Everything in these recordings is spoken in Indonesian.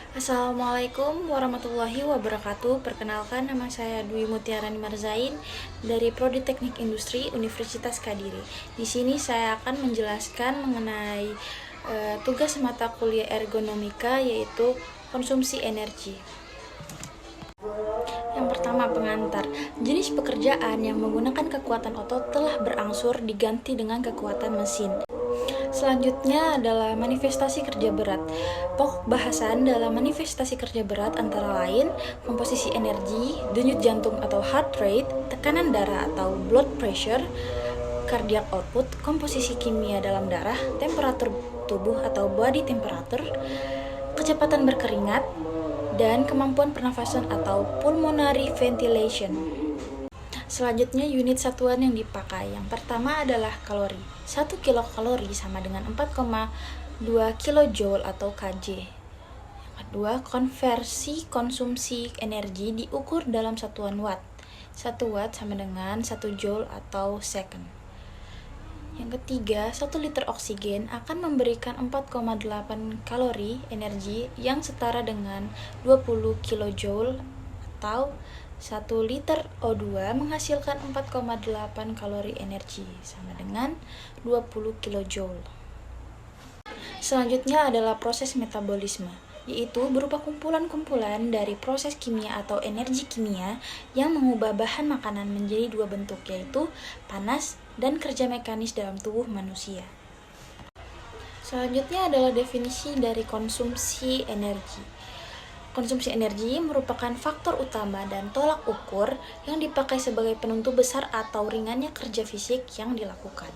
Assalamualaikum warahmatullahi wabarakatuh. Perkenalkan, nama saya Dwi Mutiarani Marzain dari Prodi Teknik Industri Universitas Kadiri. Di sini saya akan menjelaskan mengenai tugas mata kuliah ergonomika, yaitu konsumsi energi. Yang pertama, pengantar. Jenis pekerjaan yang menggunakan kekuatan otot telah berangsur diganti dengan kekuatan mesin. Selanjutnya adalah manifestasi kerja berat. Pokok bahasan dalam manifestasi kerja berat antara lain komposisi energi, denyut jantung atau heart rate, tekanan darah atau blood pressure, cardiac output, komposisi kimia dalam darah, temperatur tubuh atau body temperature, kecepatan berkeringat, dan kemampuan pernafasan atau pulmonary ventilation. Selanjutnya, unit satuan yang dipakai. Yang pertama adalah kalori. 1 kilokalori sama dengan 4,2 kilojoule atau kJ. Yang kedua, konversi konsumsi energi diukur dalam satuan watt. 1 watt sama dengan 1 joule atau second. Yang ketiga, 1 liter oksigen akan memberikan 4,8 kalori energi yang setara dengan 20 kilojoule, atau 1 liter O2 menghasilkan 4,8 kalori energi sama dengan 20 kilojoule. Selanjutnya adalah proses metabolisme, yaitu berupa kumpulan-kumpulan dari proses kimia atau energi kimia yang mengubah bahan makanan menjadi dua bentuk, yaitu panas dan kerja mekanis dalam tubuh manusia. Selanjutnya adalah definisi dari konsumsi energi. Konsumsi energi merupakan faktor utama dan tolak ukur yang dipakai sebagai penentu besar atau ringannya kerja fisik yang dilakukan.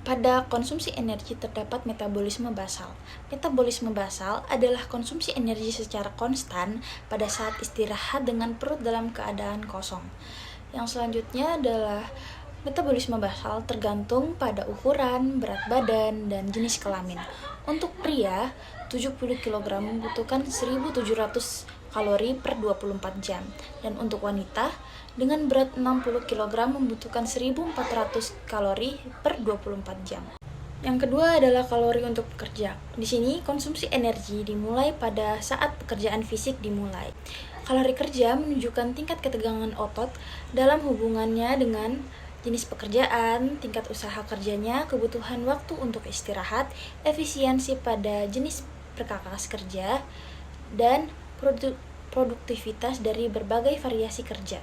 Pada konsumsi energi terdapat metabolisme basal. Metabolisme basal adalah konsumsi energi secara konstan pada saat istirahat dengan perut dalam keadaan kosong. Yang selanjutnya adalah metabolisme basal tergantung pada ukuran, berat badan, dan jenis kelamin. Untuk pria, 70 kg membutuhkan 1.700 kalori per 24 jam. Dan untuk wanita, dengan berat 60 kg membutuhkan 1.400 kalori per 24 jam. Yang kedua adalah kalori untuk bekerja. Di sini, konsumsi energi dimulai pada saat pekerjaan fisik dimulai. Kalori kerja menunjukkan tingkat ketegangan otot dalam hubungannya dengan jenis pekerjaan, tingkat usaha kerjanya, kebutuhan waktu untuk istirahat, efisiensi pada jenis perkakas kerja, dan produktivitas dari berbagai variasi kerja.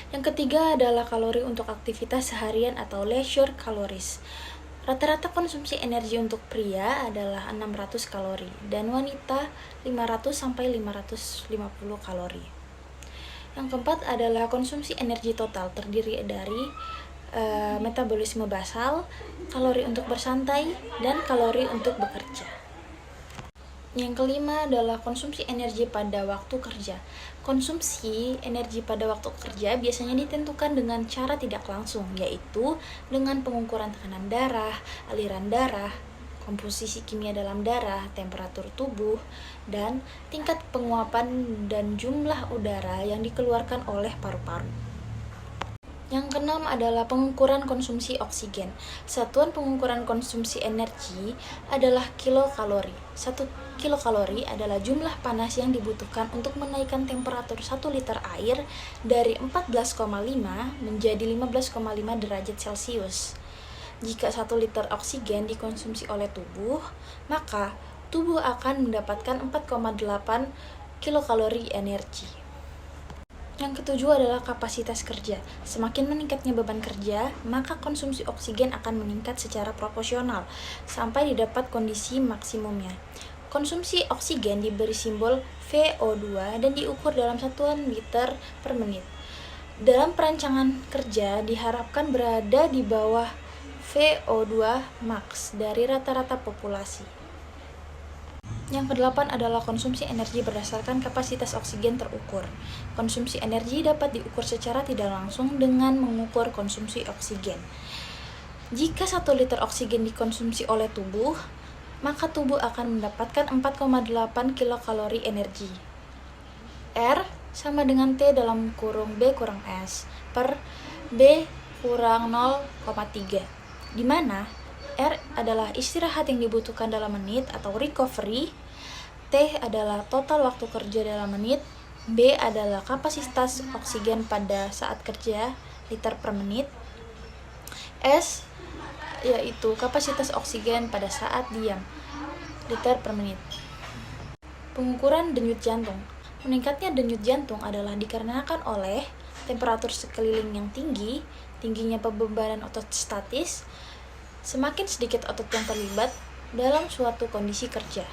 Yang ketiga adalah kalori untuk aktivitas seharian atau leisure calories. Rata-rata konsumsi energi untuk pria adalah 600 kalori dan wanita 500-550 kalori. Yang keempat adalah konsumsi energi total, terdiri dari metabolisme basal, kalori untuk bersantai, dan kalori untuk bekerja. Yang kelima adalah konsumsi energi pada waktu kerja. Konsumsi energi pada waktu kerja biasanya ditentukan dengan cara tidak langsung, yaitu dengan pengukuran tekanan darah, aliran darah, komposisi kimia dalam darah, temperatur tubuh, dan tingkat penguapan dan jumlah udara yang dikeluarkan oleh paru-paru. Yang keenam adalah pengukuran konsumsi oksigen. Satuan pengukuran konsumsi energi adalah kilokalori. 1 kilokalori adalah jumlah panas yang dibutuhkan untuk menaikkan temperatur 1 liter air dari 14,5 menjadi 15,5 derajat Celcius. Jika 1 liter oksigen dikonsumsi oleh tubuh, maka tubuh akan mendapatkan 4,8 kilokalori energi. Yang ketujuh adalah kapasitas kerja. Semakin meningkatnya beban kerja, maka konsumsi oksigen akan meningkat secara proporsional sampai didapat kondisi maksimumnya. Konsumsi oksigen diberi simbol VO2 dan diukur dalam satuan liter per menit. Dalam perancangan kerja diharapkan berada di bawah VO2 max dari rata-rata populasi. Yang kedelapan adalah konsumsi energi berdasarkan kapasitas oksigen terukur. Konsumsi energi dapat diukur secara tidak langsung dengan mengukur konsumsi oksigen. Jika 1 liter oksigen dikonsumsi oleh tubuh, maka tubuh akan mendapatkan 4,8 kilokalori energi. R sama dengan T dalam kurung B kurang S per B kurang 0,3, di mana R adalah istirahat yang dibutuhkan dalam menit atau recovery, T adalah total waktu kerja dalam menit, B adalah kapasitas oksigen pada saat kerja, liter per menit, S yaitu kapasitas oksigen pada saat diam, liter per menit. Pengukuran denyut jantung. Meningkatnya denyut jantung adalah dikarenakan oleh temperatur sekeliling yang tinggi, tingginya pembebanan otot statis, semakin sedikit otot yang terlibat dalam suatu kondisi kerja.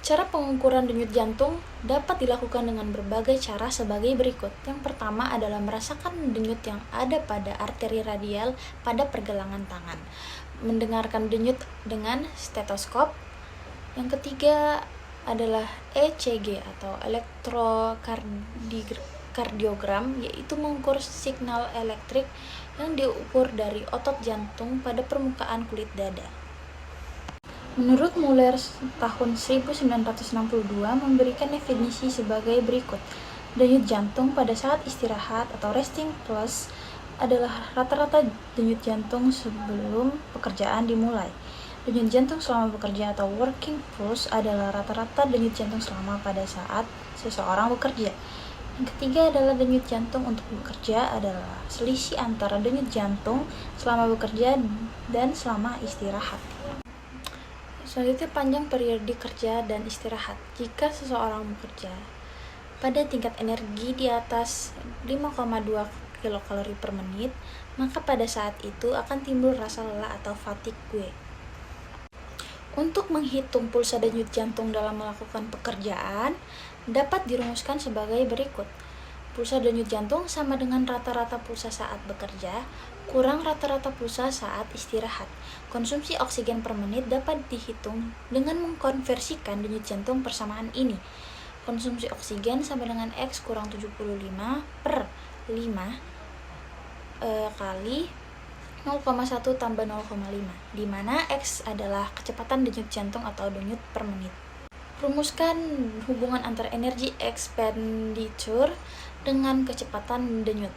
Cara pengukuran denyut jantung dapat dilakukan dengan berbagai cara sebagai berikut. Yang pertama adalah merasakan denyut yang ada pada arteri radial pada pergelangan tangan. Mendengarkan denyut dengan stetoskop. Yang ketiga adalah ECG atau elektrokardiogram, yaitu mengukur signal elektrik yang diukur dari otot jantung pada permukaan kulit dada. Menurut Muller tahun 1962 memberikan definisi sebagai berikut. Denyut jantung pada saat istirahat atau resting pulse adalah rata-rata denyut jantung sebelum pekerjaan dimulai. Denyut jantung selama bekerja atau working pulse adalah rata-rata denyut jantung selama pada saat seseorang bekerja. Yang ketiga adalah denyut jantung untuk bekerja adalah selisih antara denyut jantung selama bekerja dan selama istirahat. Selanjutnya, panjang periode kerja dan istirahat. Jika seseorang bekerja pada tingkat energi di atas 5,2 kilokalori per menit, maka pada saat itu akan timbul rasa lelah atau fatigue. Untuk menghitung pulsa denyut jantung dalam melakukan pekerjaan dapat dirumuskan sebagai berikut. Pulsa denyut jantung sama dengan rata-rata pulsa saat bekerja kurang rata-rata pulsa saat istirahat. Konsumsi oksigen per menit dapat dihitung dengan mengkonversikan denyut jantung persamaan ini. Konsumsi oksigen sama dengan X kurang 75 per 5 kali 0,1 tambah 0,5, di mana X adalah kecepatan denyut jantung atau denyut per menit. Rumuskan hubungan antara energi expenditure dengan kecepatan denyut.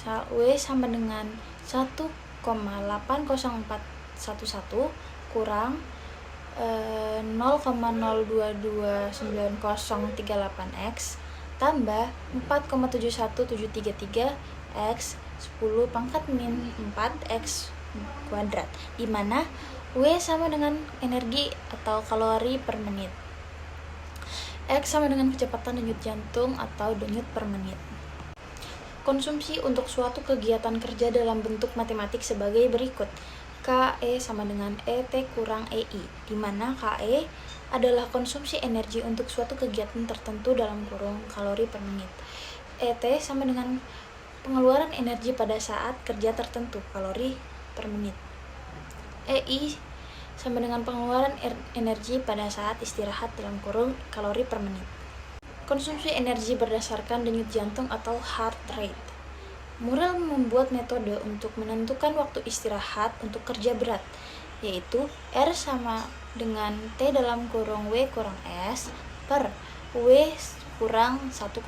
W sama dengan 1,80411 kurang 0,0229038 X tambah 4,71733 X 10 pangkat min 4 X kuadrat, di mana W sama dengan energi atau kalori per menit, X sama dengan kecepatan denyut jantung atau denyut per menit. Konsumsi untuk suatu kegiatan kerja dalam bentuk matematik sebagai berikut. KE sama dengan ET kurang EI, di mana KE adalah konsumsi energi untuk suatu kegiatan tertentu dalam kurung kalori per menit. ET sama dengan pengeluaran energi pada saat kerja tertentu, kalori per menit. EI sama dengan pengeluaran energi pada saat istirahat dalam kurung kalori per menit. Konsumsi energi berdasarkan denyut jantung atau heart rate. Murrell membuat metode untuk menentukan waktu istirahat untuk kerja berat, yaitu R sama dengan T dalam kurung W kurang S per W kurang 1,5,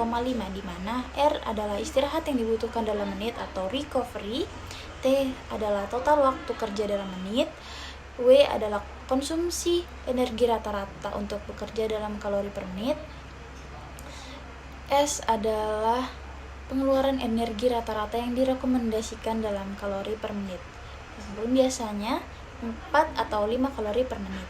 di mana R adalah istirahat yang dibutuhkan dalam menit atau recovery, T adalah total waktu kerja dalam menit, W adalah konsumsi energi rata-rata untuk bekerja dalam kalori per menit, S adalah pengeluaran energi rata-rata yang direkomendasikan dalam kalori per menit, yang biasanya 4 atau 5 kalori per menit.